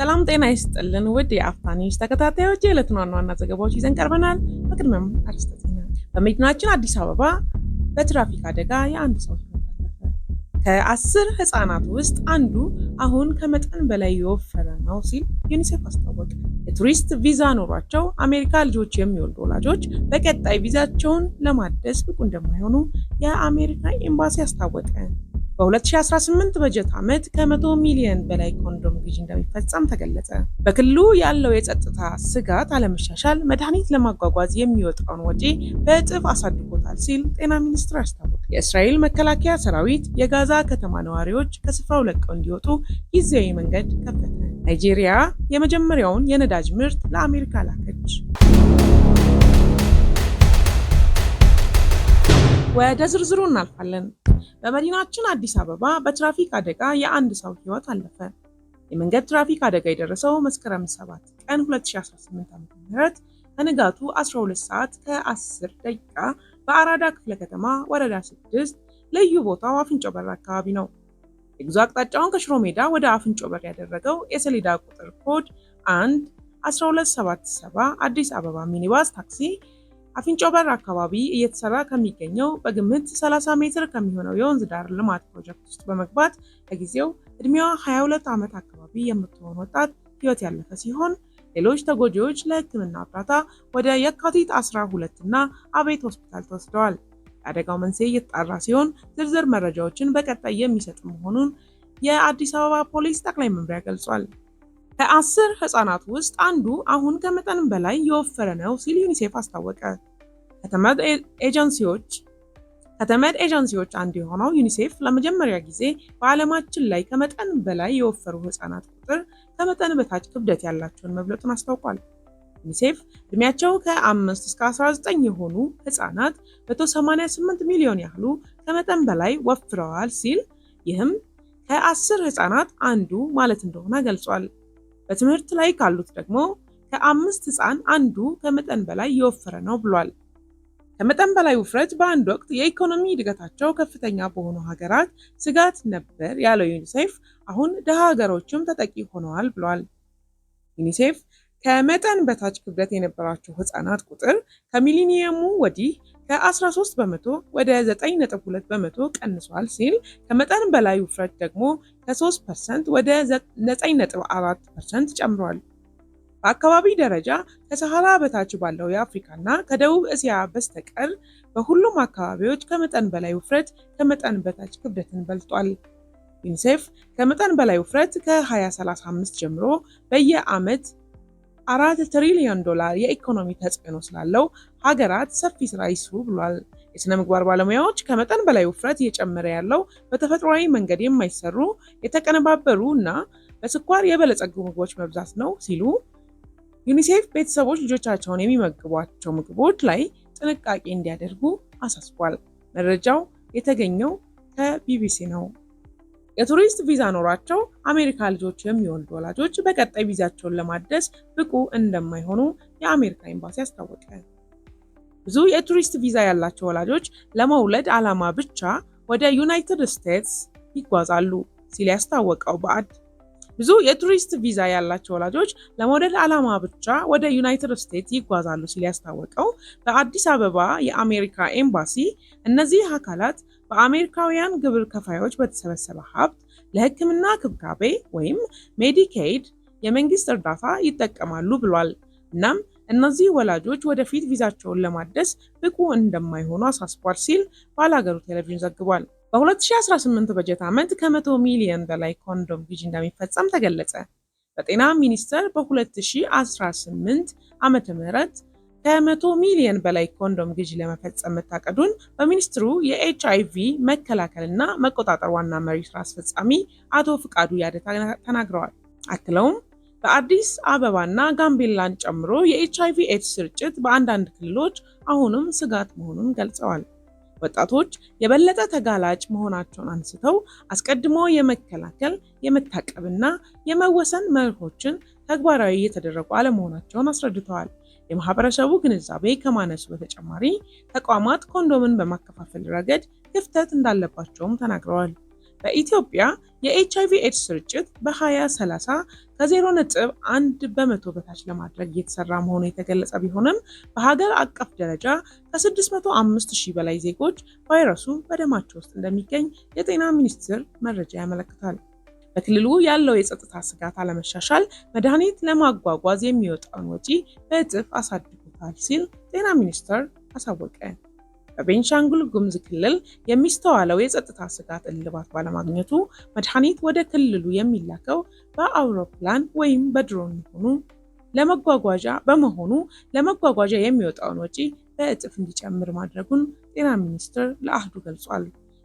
ሰላም ጤና ይስጥልን ውድ የአፍታ ኒውስ ተከታታዮች የዕለቱን ዋና ዋና ዘገባዎች ይዘን ቀርበናል። በቅድሚያም አርዕስተ ዜና። በመዲናችን አዲስ አበባ በትራፊክ አደጋ የአንድ ሰው ሕይወት አለፈ። ከ10 ህፃናት ውስጥ አንዱ አሁን ከመጠን በላይ የወፈረ ነው ሲል ዩኒሴፍ አስታወቀ። የቱሪስት ቪዛ ኖሯቸው አሜሪካ ልጆች የሚወልዱ ወላጆች በቀጣይ ቪዛቸውን ለማደስ ብቁ እንደማይሆኑ የአሜሪካ ኤምባሲ አስታወቀ። በ2018 በጀት ዓመት ከ100 ሚሊዮን በላይ ኮንዶም ግዢ እንደሚፈጸም ተገለጸ። በክልሉ ያለው የጸጥታ ስጋት አለመሻሻል መድኃኒት ለማጓጓዝ የሚወጣውን ወጪ በእጥፍ አሳድጎታል ሲል ጤና ሚኒስቴር አስታወቀ። የእስራኤል መከላከያ ሰራዊት የጋዛ ከተማ ነዋሪዎች ከስፍራው ለቀው እንዲወጡ ጊዜያዊ መንገድ ከፈተ። ናይጄሪያ የመጀመሪያውን የነዳጅ ምርት ለአሜሪካ ላከች። ወደ ዝርዝሩ እናልፋለን። በመዲናችን አዲስ አበባ በትራፊክ አደጋ የአንድ ሰው ሕይወት አለፈ። የመንገድ ትራፊክ አደጋ የደረሰው መስከረም 7 ቀን 2018 ዓ.ም ከንጋቱ 12 ሰዓት ከ10 ደቂቃ በአራዳ ክፍለ ከተማ ወረዳ 6 ልዩ ቦታው አፍንጮ በር አካባቢ ነው። የጉዞ አቅጣጫውን ከሽሮ ሜዳ ወደ አፍንጮ በር ያደረገው የሰሌዳ ቁጥር ኮድ 11277 አዲስ አበባ ሚኒባስ ታክሲ አፍንጮ በር አካባቢ እየተሰራ ከሚገኘው በግምት 30 ሜትር ከሚሆነው የወንዝ ዳር ልማት ፕሮጀክት ውስጥ በመግባት ለጊዜው እድሜዋ 22 ዓመት አካባቢ የምትሆን ወጣት ሕይወት ያለፈ ሲሆን ሌሎች ተጎጂዎች ለሕክምና እርዳታ ወደ የካቲት 12 እና አቤት ሆስፒታል ተወስደዋል። የአደጋው መንስኤ እየተጣራ ሲሆን ዝርዝር መረጃዎችን በቀጣይ የሚሰጥ መሆኑን የአዲስ አበባ ፖሊስ ጠቅላይ መምሪያ ገልጿል። ከ10 ህፃናት ውስጥ አንዱ አሁን ከመጠን በላይ የወፈረ ነው ሲል ዩኒሴፍ አስታወቀ። ከተመድ ኤጀንሲዎች አንዱ የሆነው ዩኒሴፍ ለመጀመሪያ ጊዜ በዓለማችን ላይ ከመጠን በላይ የወፈሩ ህፃናት ቁጥር ከመጠን በታች ክብደት ያላቸውን መብለጡን አስታውቋል። ዩኒሴፍ እድሜያቸው ከ5 እስከ 19 የሆኑ ህፃናት 188 ሚሊዮን ያህሉ ከመጠን በላይ ወፍረዋል ሲል ይህም ከ10 ህፃናት አንዱ ማለት እንደሆነ ገልጿል። በትምህርት ላይ ካሉት ደግሞ ከ5 ህፃን አንዱ ከመጠን በላይ የወፈረ ነው ብሏል። ከመጠን በላይ ውፍረት በአንድ ወቅት የኢኮኖሚ እድገታቸው ከፍተኛ በሆኑ ሀገራት ስጋት ነበር ያለው ዩኒሴፍ አሁን ደሃ ሀገሮችም ተጠቂ ሆነዋል ብሏል። ዩኒሴፍ ከመጠን በታች ክብደት የነበራቸው ህፃናት ቁጥር ከሚሊኒየሙ ወዲህ ከ13 በመቶ ወደ 9.2 በመቶ ቀንሷል ሲል ከመጠን በላይ ውፍረት ደግሞ ከ3% ወደ 9.4% ጨምሯል። በአካባቢ ደረጃ ከሰሃራ በታች ባለው የአፍሪካና ከደቡብ እስያ በስተቀር በሁሉም አካባቢዎች ከመጠን በላይ ውፍረት ከመጠን በታች ክብደትን በልጧል። ዩኒሴፍ ከመጠን በላይ ውፍረት ከ2035 ጀምሮ በየዓመት $4 ትሪሊዮን የኢኮኖሚ ተጽዕኖ ስላለው ሀገራት ሰፊ ስራ ይስሩ ብሏል። የሥነ ምግባር ባለሙያዎች ከመጠን በላይ ውፍረት እየጨመረ ያለው በተፈጥሯዊ መንገድ የማይሰሩ የተቀነባበሩ እና በስኳር የበለጸጉ ምግቦች መብዛት ነው ሲሉ ዩኒሴፍ ቤተሰቦች ልጆቻቸውን የሚመግቧቸው ምግቦች ላይ ጥንቃቄ እንዲያደርጉ አሳስቧል። መረጃው የተገኘው ከቢቢሲ ነው። የቱሪስት ቪዛ ኖሯቸው አሜሪካ ልጆች የሚወልዱ ወላጆች በቀጣይ ቪዛቸውን ለማደስ ብቁ እንደማይሆኑ የአሜሪካ ኤምባሲ አስታወቀ። ብዙ የቱሪስት ቪዛ ያላቸው ወላጆች ለመውለድ ዓላማ ብቻ ወደ ዩናይትድ ስቴትስ ይጓዛሉ ሲል ያስታወቀው ብዙ የቱሪስት ቪዛ ያላቸው ወላጆች ለመውለድ ዓላማ ብቻ ወደ ዩናይትድ ስቴትስ ይጓዛሉ ሲል ያስታወቀው በአዲስ አበባ የአሜሪካ ኤምባሲ እነዚህ አካላት በአሜሪካውያን ግብር ከፋዮች በተሰበሰበ ሀብት ለሕክምና ክብካቤ ወይም ሜዲኬድ የመንግስት እርዳታ ይጠቀማሉ ብሏል። እናም እነዚህ ወላጆች ወደፊት ቪዛቸውን ለማደስ ብቁ እንደማይሆኑ አሳስቧል ሲል ባላገሩ ቴሌቪዥን ዘግቧል። በ2018 በጀት ዓመት ከ100 ሚሊዮን በላይ ኮንዶም ግዢ እንደሚፈጸም ተገለጸ። በጤና ሚኒስቴር በ2018 ዓመተ ምህረት ከ100 ሚሊዮን በላይ ኮንዶም ግዢ ለመፈጸም መታቀዱን በሚኒስትሩ የኤችአይቪ መከላከልና መቆጣጠር ዋና መሪ ስራ አስፈጻሚ አቶ ፍቃዱ ያደታ ተናግረዋል። አክለውም በአዲስ አበባና ጋምቤላን ጨምሮ የኤችአይቪ ኤድስ ስርጭት በአንዳንድ ክልሎች አሁንም ስጋት መሆኑን ገልጸዋል። ወጣቶች የበለጠ ተጋላጭ መሆናቸውን አንስተው አስቀድሞ የመከላከል የመታቀብና የመወሰን መርሆችን ተግባራዊ እየተደረጉ አለመሆናቸውን አስረድተዋል። የማህበረሰቡ ግንዛቤ ከማነሱ በተጨማሪ ተቋማት ኮንዶምን በማከፋፈል ረገድ ክፍተት እንዳለባቸውም ተናግረዋል። በኢትዮጵያ የኤችአይቪ ኤድስ ስርጭት በ2030 ከ0.1 በመቶ በታች ለማድረግ እየተሰራ መሆኑ የተገለጸ ቢሆንም በሀገር አቀፍ ደረጃ ከ605,000 በላይ ዜጎች ቫይረሱ በደማቸው ውስጥ እንደሚገኝ የጤና ሚኒስቴር መረጃ ያመለክታል። በክልሉ ያለው የጸጥታ ስጋት አለመሻሻል መድኃኒት ለማጓጓዝ የሚወጣውን ወጪ በእጥፍ አሳድጎታል ሲል ጤና ሚኒስቴር አሳወቀ። በቤንሻንጉል ጉሙዝ ክልል የሚስተዋለው የጸጥታ ስጋት እልባት ባለማግኘቱ መድኃኒት ወደ ክልሉ የሚላከው በአውሮፕላን ወይም በድሮን ለመጓጓዣ የሚወጣውን ወጪ በእጥፍ እንዲጨምር ማድረጉን ጤና ሚኒስቴር ለአህዱ ገልጿል።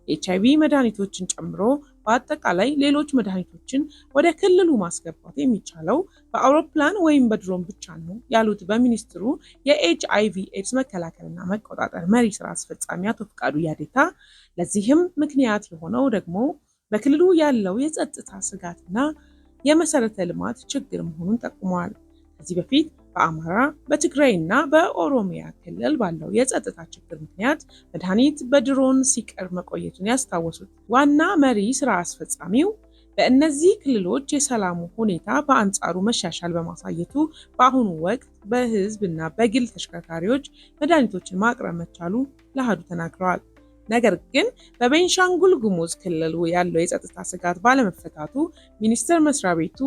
የኤችአይቪ መድኃኒቶችን ጨምሮ በአጠቃላይ ሌሎች መድኃኒቶችን ወደ ክልሉ ማስገባት የሚቻለው በአውሮፕላን ወይም በድሮን ብቻ ነው ያሉት በሚኒስትሩ የኤችአይቪ ኤድስ መከላከልና መቆጣጠር መሪ ስራ አስፈጻሚ አቶ ፍቃዱ ያዴታ፣ ለዚህም ምክንያት የሆነው ደግሞ በክልሉ ያለው የጸጥታ ስጋትና የመሰረተ ልማት ችግር መሆኑን ጠቁመዋል። ከዚህ በፊት በአማራ፣ በትግራይ እና በኦሮሚያ ክልል ባለው የጸጥታ ችግር ምክንያት መድኃኒት በድሮን ሲቀርብ መቆየቱን ያስታወሱት ዋና መሪ ስራ አስፈጻሚው በእነዚህ ክልሎች የሰላሙ ሁኔታ በአንጻሩ መሻሻል በማሳየቱ በአሁኑ ወቅት በህዝብ እና በግል ተሽከርካሪዎች መድኃኒቶችን ማቅረብ መቻሉ ለአሃዱ ተናግረዋል። ነገር ግን በቤንሻንጉል ጉሙዝ ክልል ያለው የጸጥታ ስጋት ባለመፈታቱ ሚኒስቴር መስሪያ ቤቱ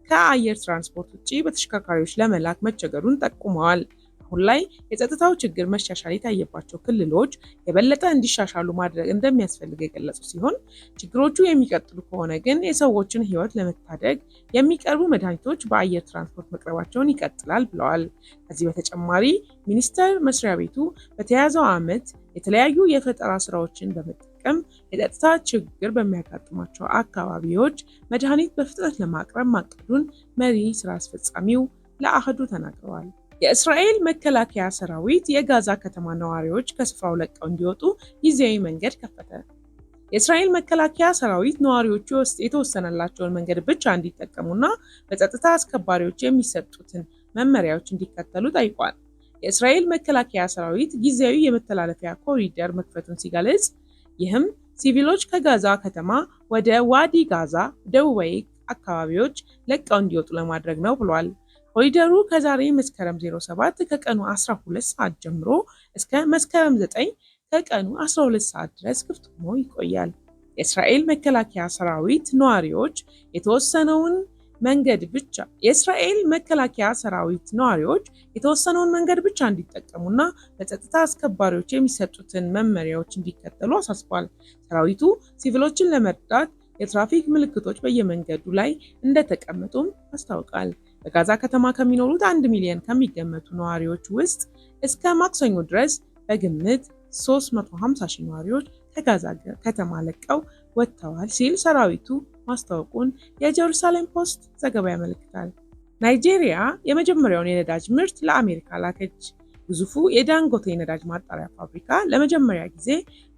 ከአየር ትራንስፖርት ውጪ በተሽከርካሪዎች ለመላክ መቸገሩን ጠቁመዋል። አሁን ላይ የጸጥታው ችግር መሻሻል የታየባቸው ክልሎች የበለጠ እንዲሻሻሉ ማድረግ እንደሚያስፈልግ የገለጹ ሲሆን ችግሮቹ የሚቀጥሉ ከሆነ ግን የሰዎችን ሕይወት ለመታደግ የሚቀርቡ መድኃኒቶች በአየር ትራንስፖርት መቅረባቸውን ይቀጥላል ብለዋል። ከዚህ በተጨማሪ ሚኒስቴር መስሪያ ቤቱ በተያያዘው ዓመት የተለያዩ የፈጠራ ስራዎችን በመጠቀም የጸጥታ ችግር በሚያጋጥማቸው አካባቢዎች መድኃኒት በፍጥነት ለማቅረብ ማቀዱን መሪ ስራ አስፈጻሚው ለአህዱ ተናግረዋል። የእስራኤል መከላከያ ሰራዊት የጋዛ ከተማ ነዋሪዎች ከስፍራው ለቀው እንዲወጡ ጊዜያዊ መንገድ ከፈተ። የእስራኤል መከላከያ ሰራዊት ነዋሪዎቹ የተወሰነላቸውን መንገድ ብቻ እንዲጠቀሙና በጸጥታ አስከባሪዎች የሚሰጡትን መመሪያዎች እንዲከተሉ ጠይቋል። የእስራኤል መከላከያ ሰራዊት ጊዜያዊ የመተላለፊያ ኮሪደር መክፈቱን ሲገልጽ፣ ይህም ሲቪሎች ከጋዛ ከተማ ወደ ዋዲ ጋዛ ደቡባዊ አካባቢዎች ለቀው እንዲወጡ ለማድረግ ነው ብሏል። ኮሪደሩ ከዛሬ መስከረም 07 ከቀኑ 12 ሰዓት ጀምሮ እስከ መስከረም 9 ከቀኑ 12 ሰዓት ድረስ ክፍት ሆኖ ይቆያል። የእስራኤል መከላከያ ሰራዊት ነዋሪዎች የተወሰነውን መንገድ ብቻ እንዲጠቀሙና በጸጥታ አስከባሪዎች የሚሰጡትን መመሪያዎች እንዲከተሉ አሳስቧል። ሰራዊቱ ሲቪሎችን ለመርዳት የትራፊክ ምልክቶች በየመንገዱ ላይ እንደተቀመጡም አስታውቃል። በጋዛ ከተማ ከሚኖሩት 1 ሚሊዮን ከሚገመቱ ነዋሪዎች ውስጥ እስከ ማክሰኞ ድረስ በግምት 350,000 ነዋሪዎች ከጋዛ ከተማ ለቀው ወጥተዋል ሲል ሰራዊቱ ማስታወቁን የጀሩሳሌም ፖስት ዘገባ ያመለክታል። ናይጄሪያ የመጀመሪያውን የነዳጅ ምርት ለአሜሪካ ላከች። ግዙፉ የዳንጎቴ የነዳጅ ማጣሪያ ፋብሪካ ለመጀመሪያ ጊዜ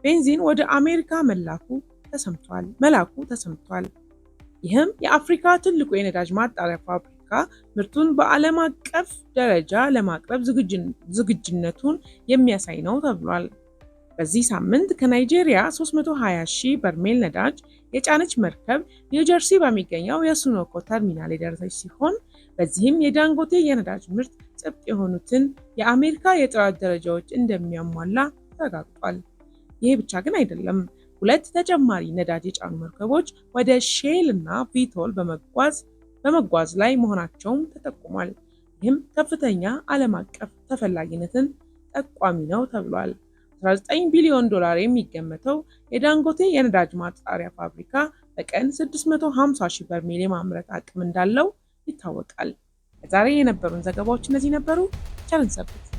ቤንዚን ወደ አሜሪካ መላኩ ተሰምቷል። ይህም የአፍሪካ ትልቁ የነዳጅ ማጣሪያ ፋብሪካ ምርቱን በዓለም አቀፍ ደረጃ ለማቅረብ ዝግጁነቱን የሚያሳይ ነው ተብሏል። በዚህ ሳምንት ከናይጄሪያ 320,000 በርሜል ነዳጅ የጫነች መርከብ ኒውጀርሲ በሚገኘው የሱኖኮ ተርሚናል የደረሰች ሲሆን በዚህም የዳንጎቴ የነዳጅ ምርት ጥብቅ የሆኑትን የአሜሪካ የጥራት ደረጃዎች እንደሚያሟላ ተረጋግጧል። ይህ ብቻ ግን አይደለም። 2 ተጨማሪ ነዳጅ የጫኑ መርከቦች ወደ ሼል እና ቪቶል በመጓዝ ላይ መሆናቸውም ተጠቁሟል። ይህም ከፍተኛ ዓለም አቀፍ ተፈላጊነትን ጠቋሚ ነው ተብሏል። $19 ቢሊዮን የሚገመተው የዳንጎቴ የነዳጅ ማጣሪያ ፋብሪካ በቀን 650,000 በርሜል የማምረት አቅም እንዳለው ይታወቃል። ለዛሬ የነበሩን ዘገባዎች እነዚህ ነበሩ። ቸር እንሰንብት።